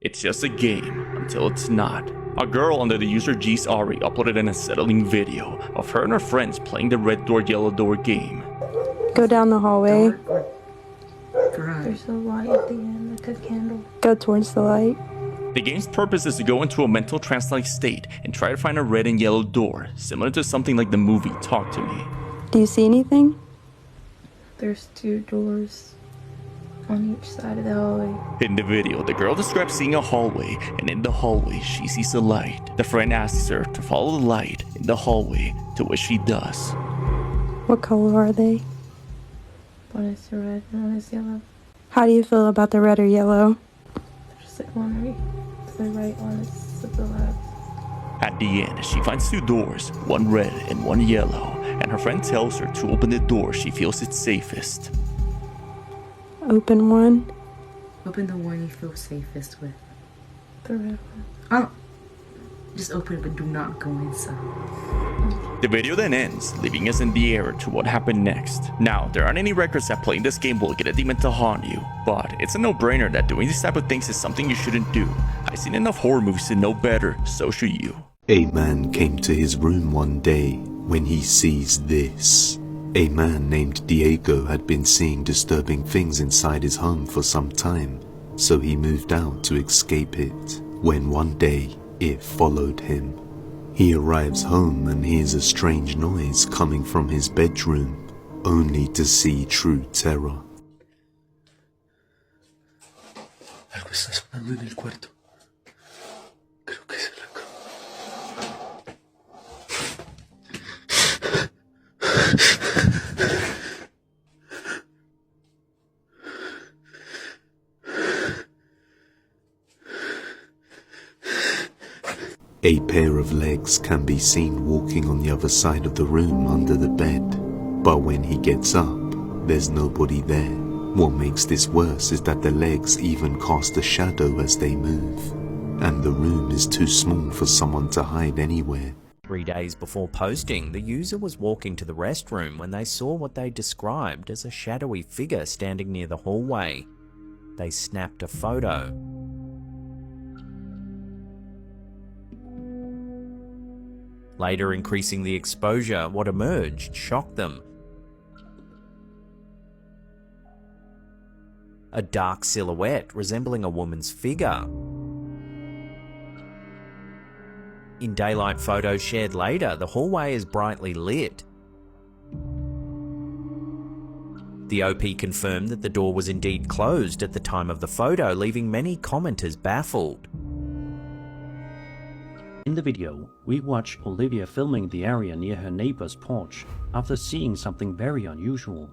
It's just a game until it's not. A girl under the user GSARI uploaded an unsettling video of her and her friends playing the red door, yellow door game. Go down the hallway. There's a light at the end, like a candle. Go towards the light. The game's purpose is to go into a mental trance-like state and try to find a red and yellow door, similar to something like the movie Talk to Me. Do you see anything? There's 2 doors on each side of the hallway. In the video, the girl describes seeing a hallway, and in the hallway, she sees a light. The friend asks her to follow the light in the hallway, to which she does. What color are they? One is red and one is yellow. How do you feel about the red or yellow? There's like one right to the right, one is to the left. At the end, she finds 2 doors, one red and one yellow, and her friend tells her to open the door she feels it's safest. Open one. Open the one you feel safest with. The red one. Oh, just open it, but do not go inside. The video then ends, leaving us in the air to what happened next. Now, there aren't any records that playing this game will get a demon to haunt you, but it's a no-brainer that doing these type of things is something you shouldn't do. I've seen enough horror movies to know better, so should you. A man came to his room one day when he sees this. A man named Diego had been seeing disturbing things inside his home for some time, so he moved out to escape it, when one day it followed him. He arrives home and hears a strange noise coming from his bedroom, only to see true terror. Algo está sonando en el cuarto. Creo que es en la cama. A pair of legs can be seen walking on the other side of the room under the bed, but when he gets up, there's nobody there. What makes this worse is that the legs even cast a shadow as they move, and the room is too small for someone to hide anywhere. 3 days before posting, the user was walking to the restroom when they saw what they described as a shadowy figure standing near the hallway. They snapped a photo. Later, increasing the exposure, what emerged shocked them. A dark silhouette resembling a woman's figure. In daylight photos shared later, the hallway is brightly lit. The OP confirmed that the door was indeed closed at the time of the photo, leaving many commenters baffled. In the video, we watch Olivia filming the area near her neighbor's porch after seeing something very unusual.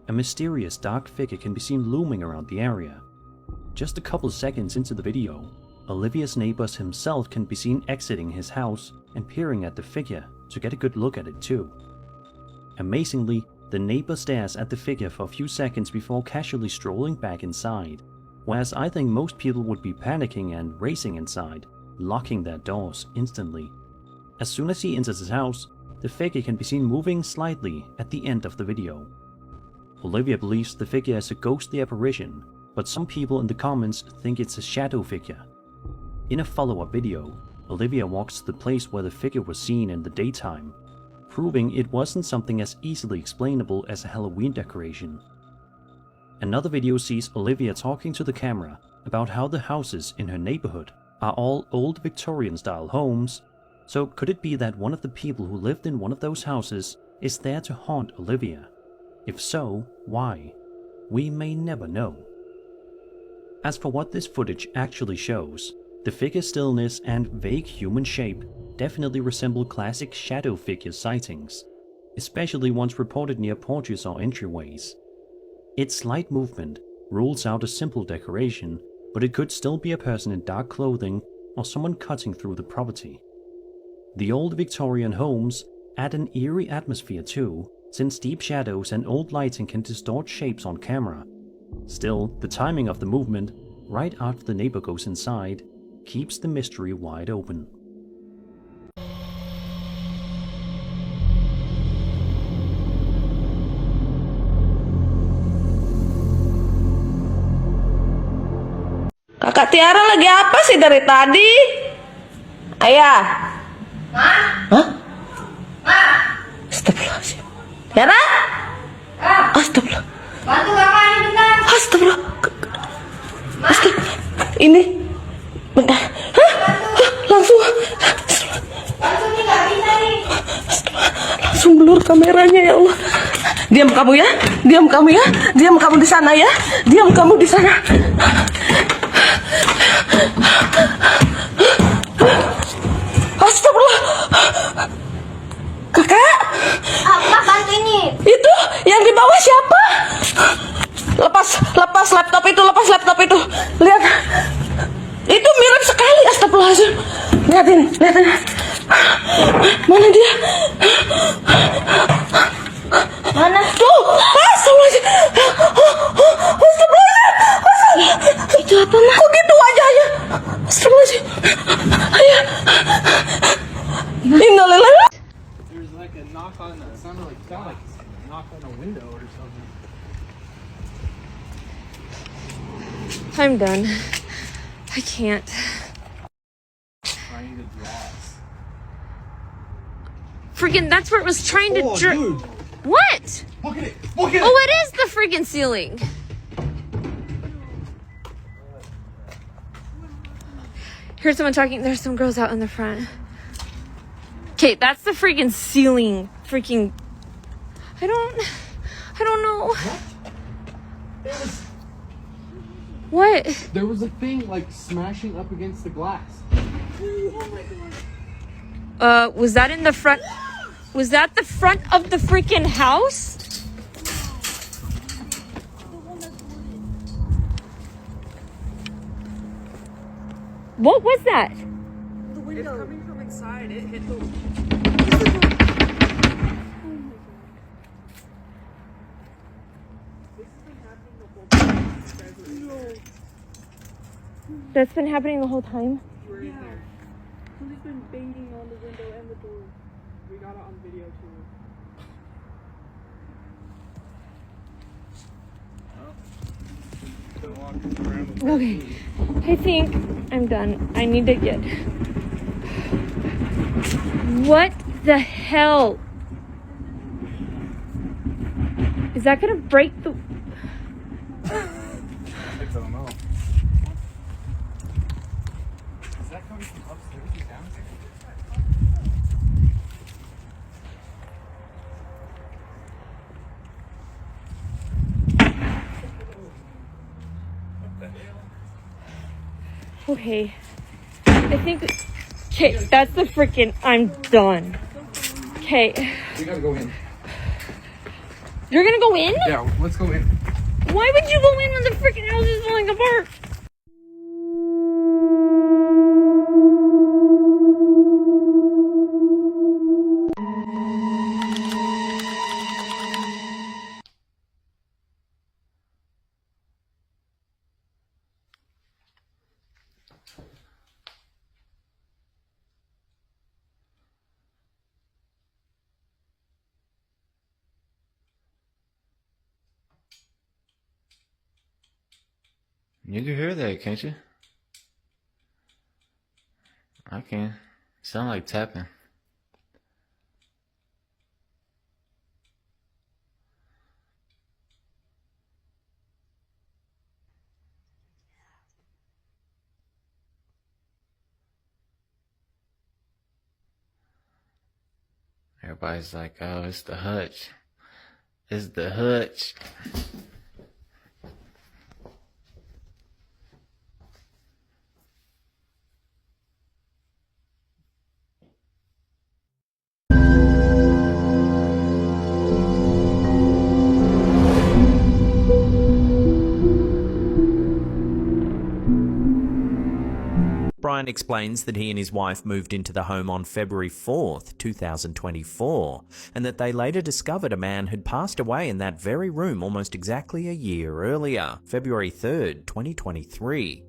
A mysterious dark figure can be seen looming around the area. Just a couple seconds into the video, Olivia's neighbors himself can be seen exiting his house and peering at the figure to get a good look at it too. Amazingly, the neighbor stares at the figure for a few seconds before casually strolling back inside, whereas I think most people would be panicking and racing inside, locking their doors instantly. As soon as he enters his house, the figure can be seen moving slightly at the end of the video. Olivia believes the figure is a ghostly apparition, but some people in the comments think it's a shadow figure. In a follow-up video, Olivia walks to the place where the figure was seen in the daytime, proving it wasn't something as easily explainable as a Halloween decoration. Another video sees Olivia talking to the camera about how the houses in her neighborhood are all old Victorian-style homes, so could it be that one of the people who lived in one of those houses is there to haunt Olivia? If so, why? We may never know. As for what this footage actually shows, the figure's stillness and vague human shape definitely resemble classic shadow figure sightings, especially ones reported near porches or entryways. Its slight movement rules out a simple decoration, but it could still be a person in dark clothing or someone cutting through the property. The old Victorian homes add an eerie atmosphere too, since deep shadows and old lighting can distort shapes on camera. Still, the timing of the movement right after the neighbor goes inside, keeps the mystery wide open. Kakak Tiara lagi apa sih dari tadi? Ayah. Hah? Astagfirullahaladzim. Tiara? Astagfirullah. Bantu kakak ini bentar. Astagfirullah. Astagfirullah. Ini. Bentar. Hah? Langsung. Bantu nih nggak bisa nih. Langsung blur kameranya ya Allah. Diam kamu ya. Diam kamu ya. Diam kamu di sana ya. Diam kamu di sana. Astagfirullah. Kakak. Apa bantu ini? Itu yang di bawah siapa? Lepas laptop itu. Lihat. Itu mirip sekali, astagfirullahaladzim. Lihatin. Mana dia? Mana? Tuh, astagfirullahaladzim. Astagfirullahaladzim. Itu apa mah? Kok gitu wajahnya? Astagfirullahaladzim. Ayah. Innalillahi. There's like a knock on the sound like a knock on a window or something. I'm done. I can't. Trying to draw. Freaking, that's where it was trying to Dude, What? look at it. Look at it. Oh, it is the freaking ceiling. Here's someone talking. There's some girls out in the front. Okay, that's the freaking ceiling. Freaking. I don't know. What? There was a thing like smashing up against the glass. Was that in the front? Was that the front of the freaking house? What was that? The window. It's coming from inside. It hit the. That's been happening the whole time? Yeah. Somebody's been banging on the window and the door. We got it on video too. Okay. I think I'm done. I need to get. What the hell? Is that gonna break the. I don't know. Is that coming from upstairs or downstairs? Okay. I think. Okay, that's the freaking. I'm done. Okay. We gotta go in. You're gonna go in? Yeah, let's go in. Why would you go in when the freaking house is falling apart? You can hear that, can't you? I can. Sound like tapping. Everybody's like, oh, it's the hutch. It's the hutch. Brian explains that he and his wife moved into the home on February 4th, 2024, and that they later discovered a man had passed away in that very room almost exactly a year earlier, February 3rd, 2023.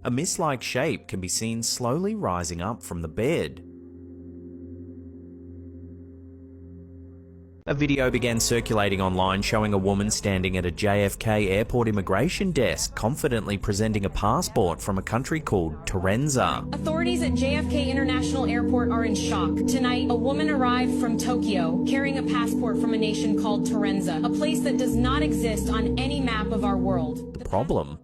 A mist-like shape can be seen slowly rising up from the bed. A video began circulating online showing a woman standing at a JFK airport immigration desk, confidently presenting a passport from a country called Terenza. Authorities at JFK International Airport are in shock. Tonight, a woman arrived from Tokyo carrying a passport from a nation called Terenza, a place that does not exist on any map of our world. The problem?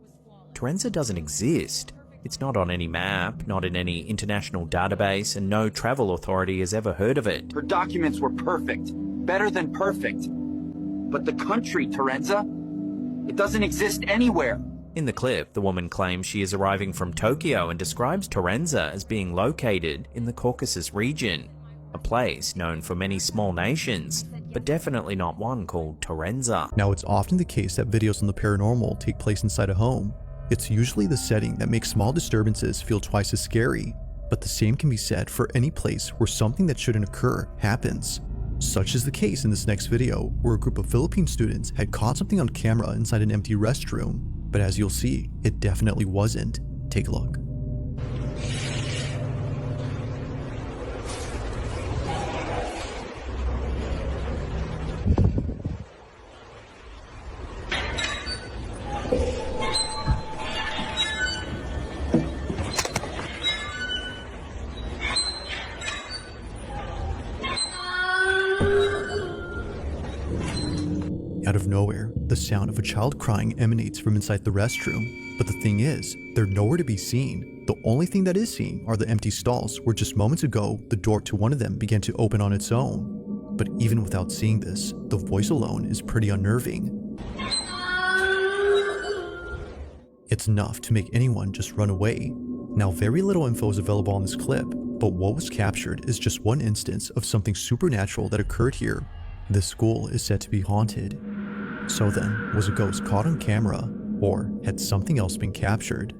Terenza doesn't exist. It's not on any map, not in any international database, and no travel authority has ever heard of it. Her documents were perfect. Better than perfect. But the country, Terenza, it doesn't exist anywhere. In the clip, the woman claims she is arriving from Tokyo and describes Terenza as being located in the Caucasus region, a place known for many small nations, but definitely not one called Terenza. Now, it's often the case that videos on the paranormal take place inside a home. It's usually the setting that makes small disturbances feel twice as scary, but the same can be said for any place where something that shouldn't occur happens. Such is the case in this next video, where a group of Philippine students had caught something on camera inside an empty restroom, but as you'll see, it definitely wasn't. Take a look. Out of nowhere, the sound of a child crying emanates from inside the restroom. But the thing is, they're nowhere to be seen. The only thing that is seen are the empty stalls where just moments ago, the door to one of them began to open on its own. But even without seeing this, the voice alone is pretty unnerving. It's enough to make anyone just run away. Now, very little info is available on this clip, but what was captured is just one instance of something supernatural that occurred here. This school is said to be haunted. So then, was a ghost caught on camera, or had something else been captured?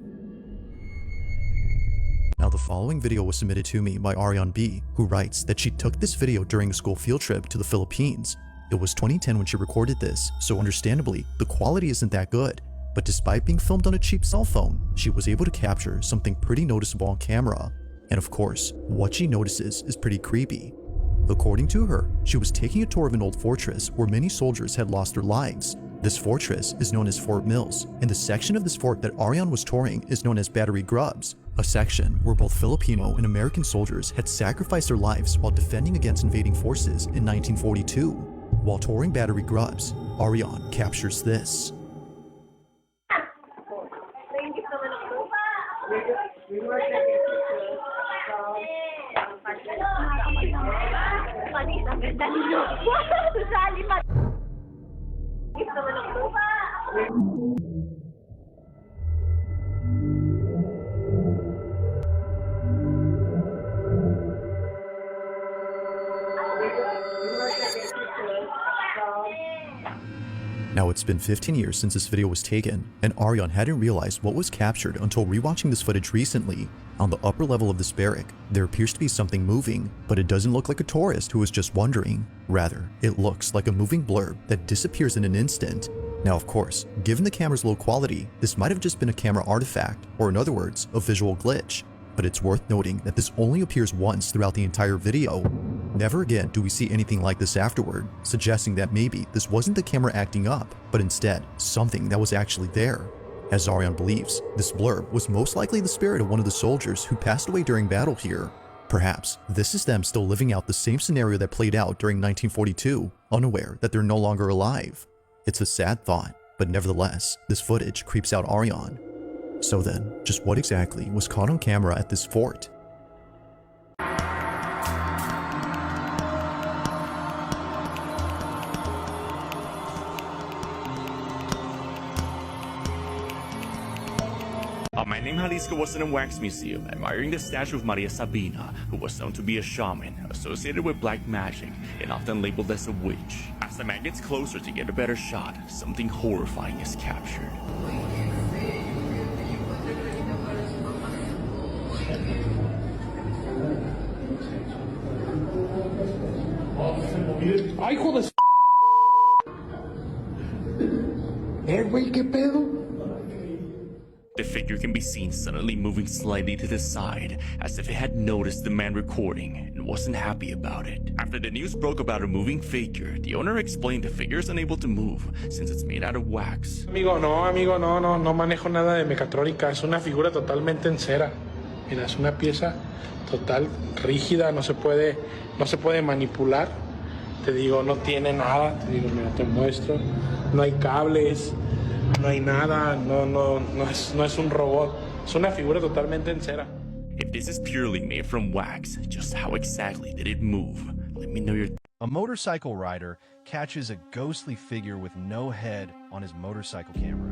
Now, the following video was submitted to me by Ariane B, who writes that she took this video during a school field trip to the Philippines. It was 2010 when she recorded this, so understandably, the quality isn't that good. But despite being filmed on a cheap cell phone, she was able to capture something pretty noticeable on camera. And of course, what she notices is pretty creepy. According to her, she was taking a tour of an old fortress where many soldiers had lost their lives. This fortress is known as Fort Mills, and the section of this fort that Ariane was touring is known as Battery Grubs, a section where both Filipino and American soldiers had sacrificed their lives while defending against invading forces in 1942. While touring Battery Grubs, Ariane captures this. Now, it's been 15 years since this video was taken, and Ariane hadn't realized what was captured until rewatching this footage recently. On the upper level of this barrack, there appears to be something moving, but it doesn't look like a tourist who is just wandering. Rather, it looks like a moving blurb that disappears in an instant. Now, of course, given the camera's low quality, this might have just been a camera artifact, or in other words, a visual glitch. But it's worth noting that this only appears once throughout the entire video. Never again do we see anything like this afterward, suggesting that maybe this wasn't the camera acting up, but instead something that was actually there. As Ariane believes, this blurb was most likely the spirit of one of the soldiers who passed away during battle here. Perhaps this is them still living out the same scenario that played out during 1942, unaware that they're no longer alive. It's a sad thought, but nevertheless, this footage creeps out Ariane. So then, just what exactly was caught on camera at this fort? My man named Jalisco was in a wax museum admiring the statue of Maria Sabina, who was known to be a shaman associated with black magic and often labeled as a witch. As the man gets closer to get a better shot, something horrifying is captured. ¡Ay, hijo de güey, qué pedo! The figure can be seen suddenly moving slightly to the side, as if it had noticed the man recording and wasn't happy about it. After the news broke about a moving figure, the owner explained the figure is unable to move since it's made out of wax. Amigo, no manejo nada de mecatrónica, es una figura totalmente en cera. Mira, es una pieza total, rígida, no se puede manipular. Te digo, no tiene nada, te digo, mira, te muestro, no hay cables, no hay nada, no es un robot, es una figura totalmente en cera. If this is purely made from wax, just how exactly did it move? Let me know your... A motorcycle rider catches a ghostly figure with no head on his motorcycle camera.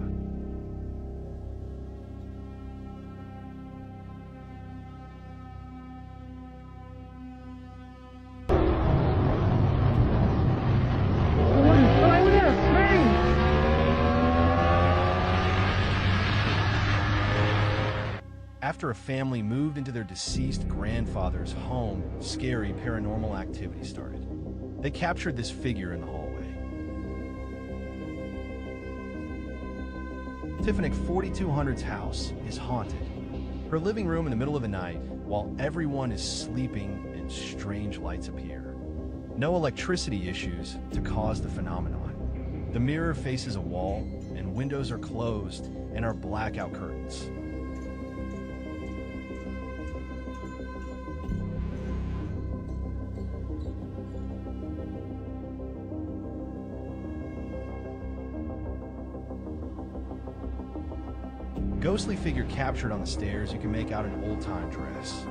After a family moved into their deceased grandfather's home, scary paranormal activity started. They captured this figure in the hallway. Tiffany 4200's house is haunted. Her living room in the middle of the night, while everyone is sleeping and strange lights appear. No electricity issues to cause the phenomenon. The mirror faces a wall, and windows are closed and are blackout curtains. Ghostly figure captured on the stairs, you can make out an old-time dress.